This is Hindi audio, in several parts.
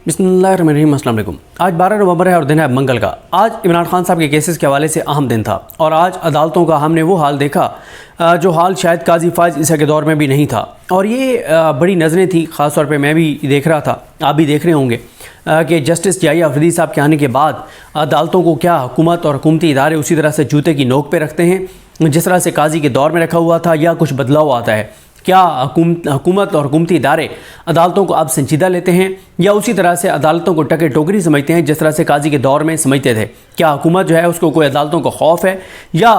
बिस्मिल्लाहिर्रहमानिर्रहीम। अस्सलाम वालेकुम। आज 12 नवंबर है और दिन है मंगल का। आज इमरान खान साहब के केसेस के हवाले से अहम दिन था और आज अदालतों का हमने वो हाल देखा जो हाल शायद काजी फायज़ ईसा के दौर में भी नहीं था। और ये बड़ी नज़रें थी, ख़ास तौर पे मैं भी देख रहा था, आप भी देख रहे होंगे कि जस्टिस जाहिया अफरीदी साहब के आने के बाद अदालतों को क्या हुकूमत और हुकूमती इदारे उसी तरह से जूते की नोक पे रखते हैं जिस तरह से काजी के दौर में रखा हुआ था, या कुछ बदलाव आता है। क्या हुकूमत और हुकूमती इदारे अदालतों को अब संजीदा लेते हैं या उसी तरह से अदालतों को टके टोकरी समझते हैं जिस तरह से काजी के दौर में समझते थे। क्या हुकूमत जो है उसको कोई अदालतों का खौफ है या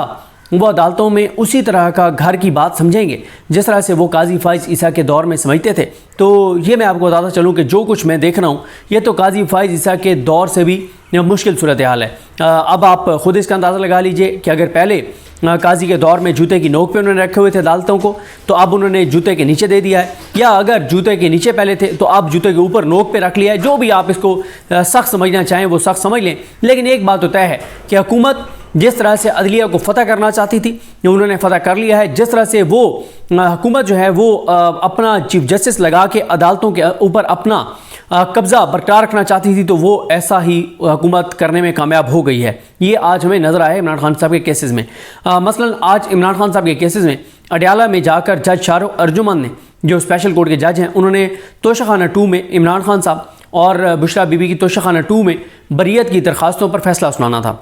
वो अदालतों में उसी तरह का घर की बात समझेंगे जिस तरह से वो काजी फायज़ ईसा के दौर में समझते थे। तो ये मैं आपको बताता चलूँ कि जो कुछ मैं देख रहा हूँ ये तो काजी फायज़ ईसा के दौर से भी मुश्किल सूरत हाल है। अब आप ख़ुद इसका अंदाज़ा लगा लीजिए कि अगर पहले काजी के दौर में जूते की नोक पे उन्होंने रखे हुए थे अदालतों को, तो अब उन्होंने जूते के नीचे दे दिया है, या अगर जूते के नीचे पहले थे तो अब जूते के ऊपर नोक पे रख लिया है। जो भी आप इसको सख्त समझना चाहें वो सख्त समझ लें, लेकिन एक बात तो तय है कि हुकूमत जिस तरह से अदलिया को फ़तह करना चाहती थी उन्होंने फ़तह कर लिया है। जिस तरह से वो हुकूमत जो है वो अपना चीफ जस्टिस लगा के अदालतों के ऊपर अपना कब्ज़ा बरकरार रखना चाहती थी, तो वो ऐसा ही हुकूमत करने में कामयाब हो गई है। ये आज हमें नज़र आया इमरान खान साहब के केसेस में। मसलन आज इमरान खान साहब के केसेस में अडयाला में जाकर जज शाहरुख अर्जुमन ने, जो स्पेशल कोर्ट के जज हैं, उन्होंने तोशाखाना 2 में इमरान खान साहब और बुशरा बीबी की तोशाखाना 2 में बरियत की दरख्वास्तों पर फैसला सुनाना था।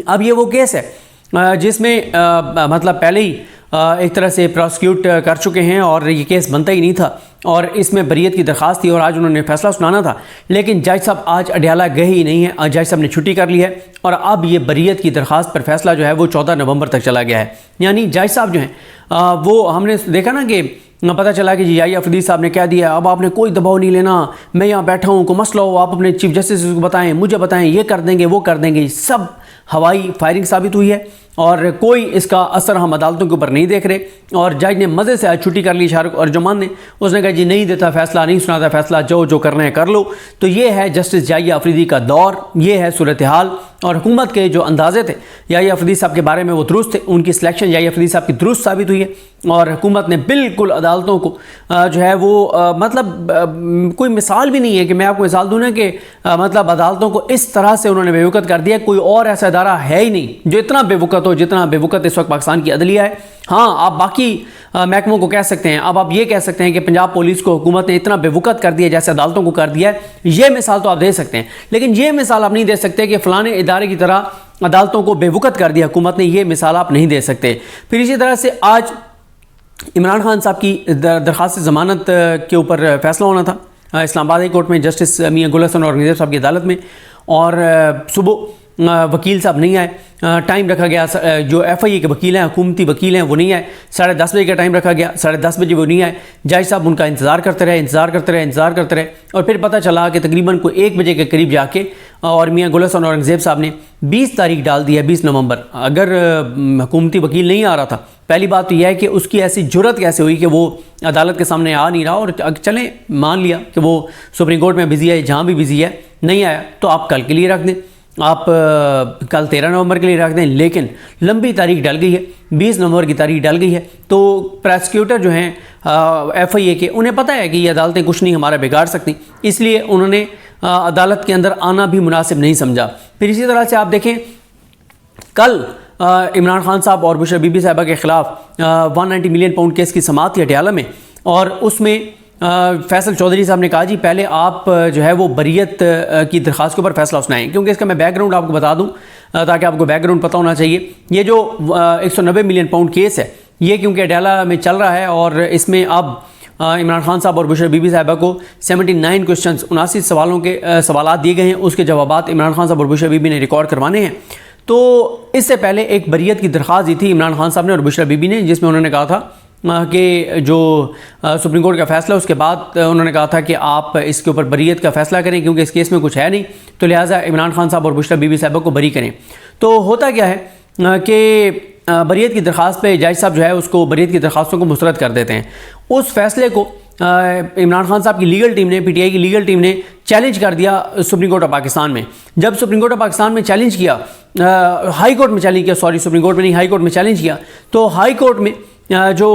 अब ये वो केस है जिसमें मतलब पहले ही एक तरह से प्रोसिक्यूट कर चुके हैं और ये केस बनता ही नहीं था और इसमें बरियत की दरख्वास्त थी और आज उन्होंने फैसला सुनाना था, लेकिन जज साहब आज अडयाला गए ही नहीं है। जज साहब ने छुट्टी कर ली है और अब ये बरियत की दरख्वास्त पर फैसला जो है वो 14 नवंबर तक चला गया है। यानी जज साहब जो हैं वो हमने देखा ना कि पता चला कि जाहिया अफरीदी साहब ने कह दिया अब आपने कोई दबाव नहीं लेना, मैं यहाँ बैठा हूँ, को मसला हो आप अपने चीफ जस्टिस को बताएं, मुझे बताएं, ये कर देंगे वो कर देंगे। सब हवाई फायरिंग साबित हुई है और कोई इसका असर हम अदालतों के ऊपर नहीं देख रहे। और जज ने मज़े से आज छुट्टी कर ली शाहरुख अर्जुमन ने, उसने कहा जी नहीं देता फैसला, नहीं सुनाता फैसला, जो करना है कर लो। तो ये है जस्टिस जाहिया अफरीदी का दौर, ये है सूरत हाल। और हुकूमत के जो अंदाजे थे जाहिया अफरीदी साहब के बारे में वो दुरुस्त थे, उनकी सिलेक्शन जाहिया अफरीदी साहब की दुरुस्त साबित हुई है और हुकूमत ने बिल्कुल अदालतों को जो है वो मतलब कोई मिसाल भी नहीं है कि मैं आपको मिसाल दूँ ना कि मतलब अदालतों को इस तरह से उन्होंने बेवकत कर दिया। कोई और ऐसा इदारा है ही नहीं जो इतना बेवकत हो जितना बेवकत इस वक्त पाकिस्तान की अदलिया है। हाँ, आप बाकी महकमों को कह सकते हैं, अब आप ये कह सकते हैं कि पंजाब पुलिस को हुकूमत ने इतना बेवकत कर दिया जैसे अदालतों को कर दिया है, ये मिसाल तो आप दे सकते हैं, लेकिन ये मिसाल आप नहीं दे सकते कि फ़लाने इदारे की तरह अदालतों को बेवकत कर दिया हुकूमत ने, ये मिसाल आप नहीं दे सकते। फिर इसी तरह से आज इमरान खान साहब की दरख्वास्त ज़मानत के ऊपर फैसला होना था इस्लामाबाद हाई कोर्ट में जस्टिस मियां गुल हसन औरंगज़ेब साहब की अदालत में, और सुबह वकील साहब नहीं आए, टाइम रखा गया, जो FIA के वकील हैं, हुकूमती वकील हैं, वो नहीं आए। 10:30 बजे का टाइम रखा गया, 10:30 बजे वो नहीं आए। जज साहब उनका इंतज़ार करते रहे और फिर पता चला कि तकरीबन को 1 बजे के करीब जाके और मियां गुल हसन औरंगज़ेब साहब ने 20 तारीख डाल दी है, 20 नवंबर। अगर हुकूमती वकील नहीं आ रहा था, पहली बात तो यह है कि उसकी ऐसी जुर्रत कैसे हुई कि वो अदालत के सामने आ नहीं रहा और चलें मान लिया कि वो सुप्रीम कोर्ट में बिज़ी है, जहाँ भी बिज़ी है, नहीं आया तो आप कल के लिए रख दें, आप कल 13 नवंबर के लिए रख दें। लेकिन लंबी तारीख डल गई है, 20 नवंबर की तारीख डल गई है, तो प्रोसिक्यूटर जो हैं FIA के, उन्हें पता है कि ये अदालतें कुछ नहीं हमारा बिगाड़ सकती, इसलिए उन्होंने अदालत के अंदर आना भी मुनासिब नहीं समझा। फिर इसी तरह से आप देखें कल इमरान खान साहब और बुशरा बीबी साहिबा के ख़िलाफ़ 190 मिलियन पाउंड केस की समाअत थी अडयाला में, और उसमें फैसल चौधरी साहब ने कहा जी पहले आप जो है वो बरियत की दरख्वास्त के ऊपर फैसला सुनाएं, क्योंकि इसका मैं बैकग्राउंड आपको बता दूं ताकि आपको बैकग्राउंड पता होना चाहिए। ये जो 190 मिलियन पाउंड केस है ये क्योंकि अडयाला में चल रहा है और इसमें अब इमरान खान साहब और बुशरा बीबी साहिबा को 79 क्वेश्चन 79 सवालों के सवालात दिए गए हैं, उसके जवाबात इमरान खान साहब और बुशरा बीबी ने रिकॉर्ड करवाने हैं। तो इससे पहले एक बरियत की दरख्वास्त दी थी इमरान खान साहब ने और बुशरा बीबी ने, जिसमें उन्होंने कहा था कि जो सुप्रीम कोर्ट का फैसला उसके बाद उन्होंने कहा था कि आप इसके ऊपर बरियत का फैसला करें क्योंकि इस केस में कुछ है नहीं, तो लिहाजा इमरान खान साहब और बुशरा बीबी साहिबा को बरी करें। तो होता क्या है कि बरियत की दरख्वास्त पे जज साहब जो है उसको बरियत की दरख्वास्तों को मुस्तरद कर देते हैं। उस फैसले को इमरान खान साहब की लीगल टीम ने, PTI की लीगल टीम ने चैलेंज कर दिया सुप्रीम कोर्ट ऑफ पाकिस्तान में। जब सुप्रीम कोर्ट ऑफ पाकिस्तान में चैलेंज किया, हाई कोर्ट में चैलेंज किया, सॉरी सुप्रीम कोर्ट में नहीं, हाई कोर्ट में चैलेंज किया, तो हाई कोर्ट में जो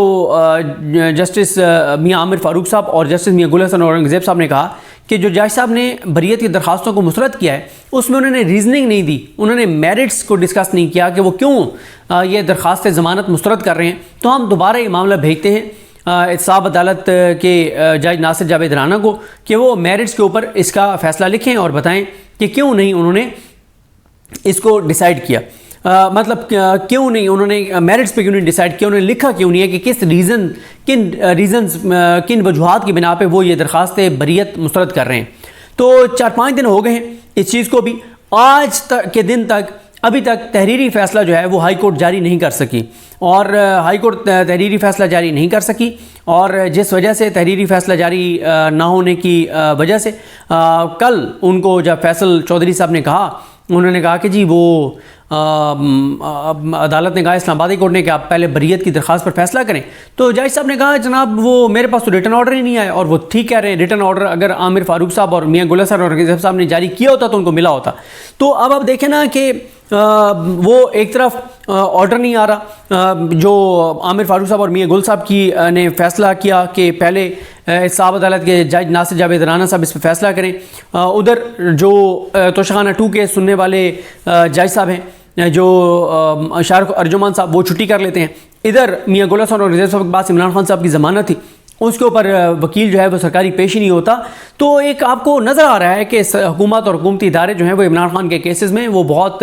जस्टिस मियां आमिर फारूक साहब और जस्टिस मियां गुल हसन औरंगज़ेब साहब ने कहा कि जो जज साहब ने बरीयत की दरखास्तों को मुस्तरद किया है उसमें उन्होंने रीजनिंग नहीं दी, उन्होंने मेरिट्स को डिस्कस नहीं किया कि वो क्यों ये दरखास्त ज़मानत मुस्तरद कर रहे हैं। तो हम दोबारा ये मामला भेजते हैं एहतसाब अदालत के जज नासिर जावेद राना को कि वो मेरिट्स के ऊपर इसका फ़ैसला लिखें और बताएं कि क्यों नहीं उन्होंने इसको डिसाइड किया। मतलब क्यों नहीं उन्होंने मेरिट्स पे क्यों नहीं डिसाइड किया, उन्होंने लिखा क्यों नहीं है कि किन वजूहात की बिना पे वो ये दरख्वास्त बरीयत मुस्तरद कर रहे हैं। तो 4-5 दिन हो गए हैं इस चीज़ को भी, आज तक के दिन तक अभी तक तहरीरी फ़ैसला जो है वो हाई कोर्ट जारी नहीं कर सकी और हाई कोर्ट तहरीरी फ़ैसला जारी नहीं कर सकी और जिस वजह से तहरीरी फ़ैसला जारी ना होने की वजह से कल उनको जब फैसल चौधरी साहब ने कहा, उन्होंने कहा कि जी वो अदालत ने कहा इस्लामाबादी कोर्ट ने कि आप पहले बरीयत की दरख्वास्त पर फैसला करें। तो जज साहब ने कहा जनाब वो मेरे पास तो रिटर्न ऑर्डर ही नहीं आया, और वो ठीक कह रहे हैं, रिटर्न ऑर्डर अगर आमिर फारूक साहब और मियां गुल हसन औरंगज़ेब साहब ने जारी किया होता तो उनको मिला होता। तो अब आप देखें ना कि वो एक तरफ ऑर्डर नहीं आ रहा, जो आमिर फारूक साहब और मियां गुल साहब की ने फैसला किया कि पहले एहतसाब अदालत के जज नासिर जावेद राना साहब इस पर फैसला करें, उधर जो तोशाखाना 2 के सुनने वाले जज साहब हैं जो शाहरुख अर्जुमान साहब वो छुट्टी कर लेते हैं, इधर मियां गुल हसन और औरंगज़ेब साहब के पास इमरान खान साहब की ज़मानत थी, उसके ऊपर वकील जो है वो सरकारी पेश ही नहीं होता। तो एक आपको नज़र आ रहा है कि हुकूमत और हुकूमती इदारे जो हैं वो इमरान खान के केसेस में वो बहुत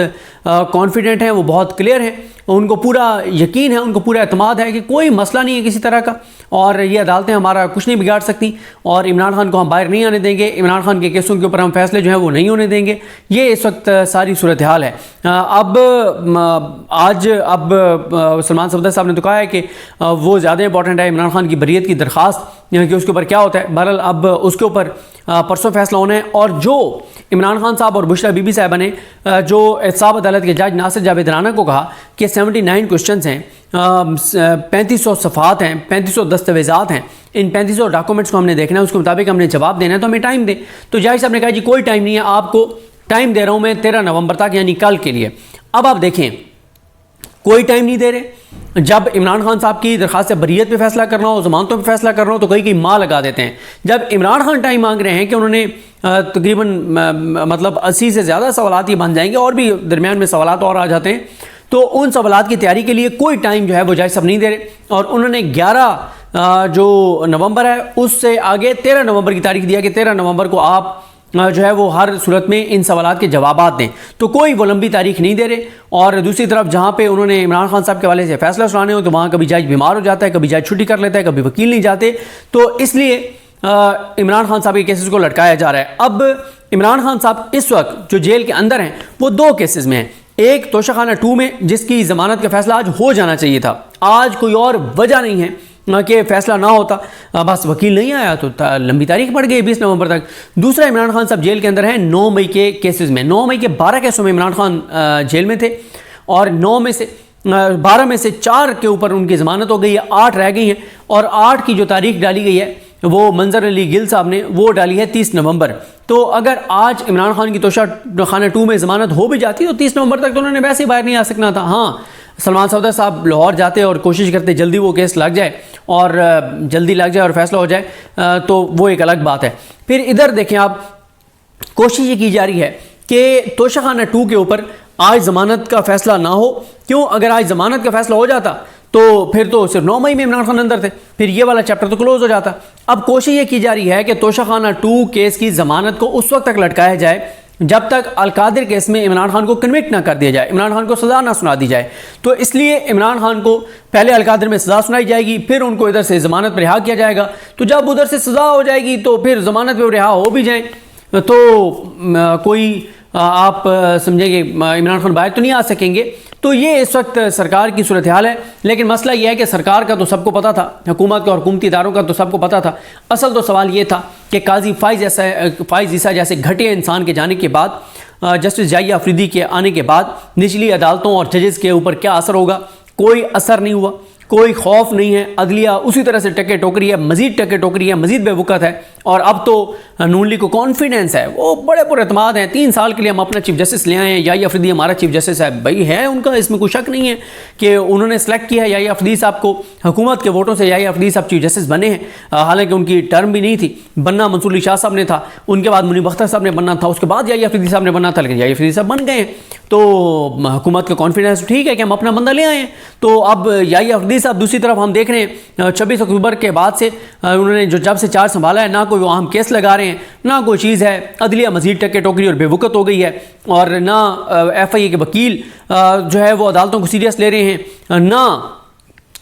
कॉन्फिडेंट हैं, वो बहुत क्लियर हैं, उनको पूरा यकीन है, उनको पूरा एतमाद है कि कोई मसला नहीं है किसी तरह का और ये अदालतें हमारा कुछ नहीं बिगाड़ सकती और इमरान खान को हम बाहर नहीं आने देंगे, इमरान खान के केसों के ऊपर हम फैसले जो हैं वो नहीं होने देंगे। ये इस वक्त सारी सूरत हाल है। अब सलमान सफदर साहब ने तो कहा है कि वो ज़्यादा इंपॉर्टेंट है इमरान खान की बरीयत की दरख्वास्त कि उसके ऊपर क्या होता है। बहरहाल अब उसके ऊपर परसों फैसला होना है और जो इमरान खान साहब और बुशरा बीबी साहिबा ने जो एहतसाब अदालत के जज नासिर जावेद राना को कहा कि 79 क्वेश्चंस हैं, 3500 सफ़ात हैं, 3500 दस्तावेज़ात हैं, इन 3500 डॉक्यूमेंट्स को हमने देखना है, उसके मुताबिक हमने जवाब देना है, तो हमें टाइम दें। तो जज साहब ने कहा जी कोई टाइम नहीं है, आपको टाइम दे रहा हूँ मैं 13 नवंबर तक, यानी कल के लिए। अब आप देखें कोई टाइम नहीं दे रहे। जब इमरान खान साहब की दरख्वास्त से बरीयत पे फैसला करना हो, ज़मानतों पे फैसला करना हो तो कहीं माँ लगा देते हैं। जब इमरान खान टाइम मांग रहे हैं कि उन्होंने तकरीबन मतलब 80 से ज़्यादा सवालात ही बन जाएंगे और भी दरमियान में सवालात और आ जाते हैं, तो उन सवालात की तैयारी के लिए कोई टाइम जो है वो जज साहब नहीं दे रहे और उन्होंने 11 जो नवंबर है उससे आगे 13 नवंबर की तारीख दिया कि 13 नवंबर को आप जो है वो हर सूरत में इन सवालात के जवाबात दें। तो कोई वो लंबी तारीख नहीं दे रहे। और दूसरी तरफ जहाँ पे उन्होंने इमरान खान साहब के हवाले से फैसला सुनाने हो तो वहाँ कभी जज बीमार हो जाता है, कभी जज छुट्टी कर लेता है, कभी वकील नहीं जाते, तो इसलिए इमरान खान साहब के केसेस को लटकाया जा रहा है। अब इमरान खान साहब इस वक्त जो जेल के अंदर हैं वो 2 केसेस में हैं, एक तोशाखाना 2 में जिसकी ज़मानत का फैसला आज हो जाना चाहिए था, आज कोई और वजह नहीं है कि फैसला ना होता, बस वकील नहीं आया तो लंबी तारीख पड़ गई 20 नवंबर तक। दूसरा इमरान खान साहब जेल के अंदर हैं 9 मई के केसेस में। 9 मई के 12 केसों में इमरान खान जेल में थे और 12 में से 4 के ऊपर उनकी ज़मानत हो गई है, 8 रह गई हैं और 8 की जो तारीख डाली गई है वो मंजर अली गिल साहब ने वो डाली है 30 नवंबर। तो अगर आज इमरान खान की तोशाखाना 2 में ज़मानत हो भी जाती तो 30 नवंबर तक तो उन्होंने वैसे ही बाहर नहीं आ सकना था। हाँ, सलमान सफदर साहब लाहौर जाते और कोशिश करते जल्दी वो केस लग जाए और जल्दी लग जाए और फैसला हो जाए तो वो एक अलग बात है। फिर इधर देखें आप, कोशिश ये की जा रही है कि तोशाखाना 2 के ऊपर आज ज़मानत का फैसला ना हो। क्यों? अगर आज ज़मानत का फैसला हो जाता तो फिर तो सिर्फ 9 मई में इमरान खान अंदर थे, फिर ये वाला चैप्टर तो क्लोज हो जाता। अब कोशिश ये की जा रही है कि तोशाखाना 2 केस की ज़मानत को उस वक्त तक लटकाया जाए जब तक अलकादिर केस में इमरान खान को कन्विक्ट ना कर दिया जाए, इमरान खान को सज़ा ना सुना दी जाए। तो इसलिए इमरान खान को पहले अलकादिर में सज़ा सुनाई जाएगी, फिर उनको इधर से ज़मानत पर रिहा किया जाएगा। तो जब उधर से सज़ा हो जाएगी तो फिर ज़मानत पर रिहा हो भी जाए तो कोई आप समझेंगे इमरान खान बाहर तो नहीं आ सकेंगे। तो ये इस वक्त सरकार की सूरत हाल है। लेकिन मसला ये है कि सरकार का तो सबको पता था, हुकूमत का और हुकूमती इदारों का तो सबको पता था। असल तो सवाल ये था कि काजी फ़ाइज़ ईसा जैसे घटिया इंसान के जाने के बाद, जस्टिस जाहिया अफरीदी के आने के बाद निचली अदालतों और जजेस के ऊपर क्या असर होगा? कोई असर नहीं हुआ, कोई खौफ नहीं है, अदलिया उसी तरह से टके टोकरी है, मजीद टके टोकरी है, मजीद बेवकूफ़ है। और अब तो नून लीग को कॉन्फिडेंस है, वो बड़े पुरअतमाद हैं। 3 साल के लिए हम अपना चीफ जस्टिस ले आए हैं, याहिया अफरीदी हमारा चीफ जस्टिस है, भाई है उनका, इसमें कोई शक नहीं है कि उन्होंने सेलेक्ट किया है याहिया अफरीदी साहब को। हुकूमत के वोटों से याहिया अफरीदी साहब चीफ जस्टिस बने हैं, हालांकि उनकी टर्म भी नहीं थी, बनना मंसूर अली शाह साहब ने था, उनके बाद मुनीब अख्तर साहब ने बनना था, उसके बाद याहिया अफरीदी साहब ने बनना था, लेकिन याहिया अफरीदी साहब बन गए हैं। तो हुकूमत का कॉन्फिडेंस ठीक है कि हम अपना बंदा ले आए हैं। तो अब याहिया अफरीदी साहब दूसरी तरफ हम देख रहे हैं 26 अक्टूबर के बाद से उन्होंने जो जब से चार्ज संभाला है, ना कोई अहम केस लगा रहे हैं, ना कोई चीज़ है, अदलिया मजीद टके टोकरी और बेवकूफ़ हो गई है, और ना FIA के वकील जो है वो अदालतों को सीरियस ले रहे हैं, ना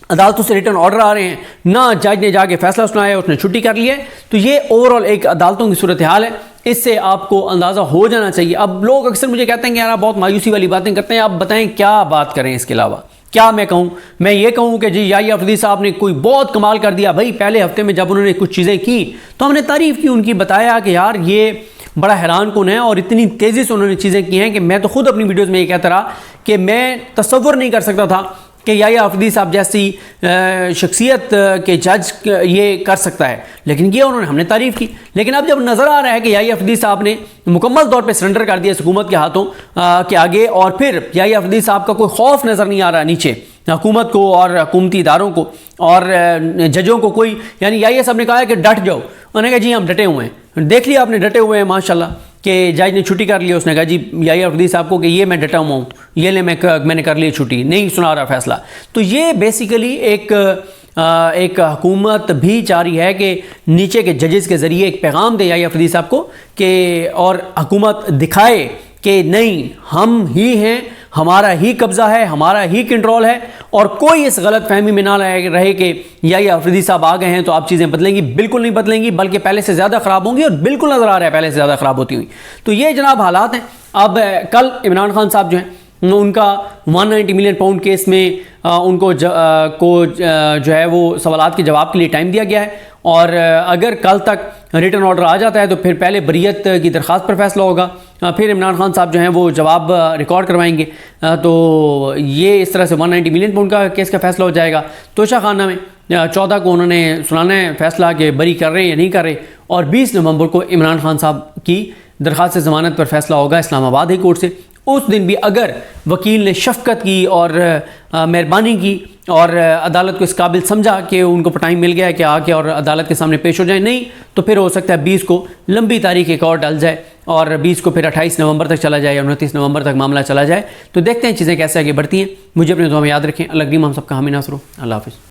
अदालतों से रिटर्न ऑर्डर आ रहे हैं, ना जज ने जाके फैसला सुनाया, उसने छुट्टी कर ली है। तो ये ओवरऑल एक अदालतों की सूरत हाल है, इससे आपको अंदाज़ा हो जाना चाहिए। अब लोग अक्सर मुझे कहते हैं कि यार आप बहुत मायूसी वाली बातें करते हैं, आप बताएं क्या बात करें इसके अलावा, क्या मैं कहूँ? मैं ये कहूँ कि जी याहिया अफरीदी साहब ने कोई बहुत कमाल कर दिया। भाई पहले हफ्ते में जब उन्होंने कुछ चीज़ें की तो हमने तारीफ़ की उनकी, बताया कि यार ये बड़ा हैरान कौन है, और इतनी तेज़ी से उन्होंने चीज़ें की हैं कि मैं तो खुद अपनी वीडियोज़ में ये कहता रहा कि मैं तसव्वुर नहीं कर सकता था कि याहिया अफरीदी साहब जैसी शख्सियत के जज ये कर सकता है, लेकिन ये उन्होंने, हमने तारीफ़ की। लेकिन अब जब नज़र आ रहा है कि याहिया अफरीदी साहब ने मुकम्मल तौर पे सरेंडर कर दिया इस हुकूमत के हाथों के आगे, और फिर याहिया अफरीदी साहब का कोई खौफ नज़र नहीं आ रहा नीचे हुकूमत को और हुकूमती इदारों को और जजों को कोई, यानी याहिया साहब ने कहा है कि डट जाओ, उन्होंने कहा जी हम डटे हुए हैं। देख लिया आपने, डटे हुए हैं माशाल्लाह, कि जज ने छुट्टी कर ली, उसने कहा जी याहिया अफरीदी साहब को कि ये मैं डटा हुआ हूँ, ये ले मैंने कर ली छुट्टी, नहीं सुना रहा फैसला। तो ये बेसिकली एक हुकूमत भी चाह रही है कि नीचे के जजेस के ज़रिए एक पैगाम दे याहिया अफरीदी साहब को कि, और हुकूमत दिखाए कि नहीं हम ही हैं, हमारा ही कब्ज़ा है, हमारा ही कंट्रोल है, और कोई इस गलत फहमी में ना रहे कि याहिया अफरीदी साहब आ गए हैं तो आप चीज़ें बदलेंगी। बिल्कुल नहीं बदलेंगी, बल्कि पहले से ज़्यादा ख़राब होंगी, और बिल्कुल नज़र आ रहा है पहले से ज़्यादा ख़राब होती हुई। तो ये जनाब हालात हैं। अब कल इमरान खान साहब जो हैं उनका 190 मिलियन पाउंड केस में उनको जो है वो सवालात के जवाब के लिए टाइम दिया गया है, और अगर कल तक रिटर्न ऑर्डर आ जाता है तो फिर पहले बरीयत की दरख्वास्त पर फैसला होगा, फिर इमरान खान साहब जो हैं वो जवाब रिकॉर्ड करवाएंगे। तो ये इस तरह से 190 मिलियन पाउंड का केस का फैसला हो जाएगा। तोशाखाना में 14 को उन्होंने सुनाना है फैसला कि बरी कर रहे हैं या नहीं कर रहे, और 20 नवंबर को इमरान खान साहब की दरख्वास्त ज़मानत पर फैसला होगा इस्लामाबाद हाई कोर्ट से। उस दिन भी अगर वकील ने शफकत की और मेहरबानी की और अदालत को इस काबिल समझा कि उनको टाइम मिल गया है कि आके और अदालत के सामने पेश हो जाए, नहीं तो फिर हो सकता है 20 को लंबी तारीख एक और डल जाए, और 20 को फिर 28 नवंबर तक चला जाए या 29 नवंबर तक मामला चला जाए। तो देखते हैं चीज़ें कैसे आगे बढ़ती हैं। मुझे अपने दुआ में याद रखें। अल्लाह करीम हम सबका हामी नासर हो। अल्लाह हाफ़िज़।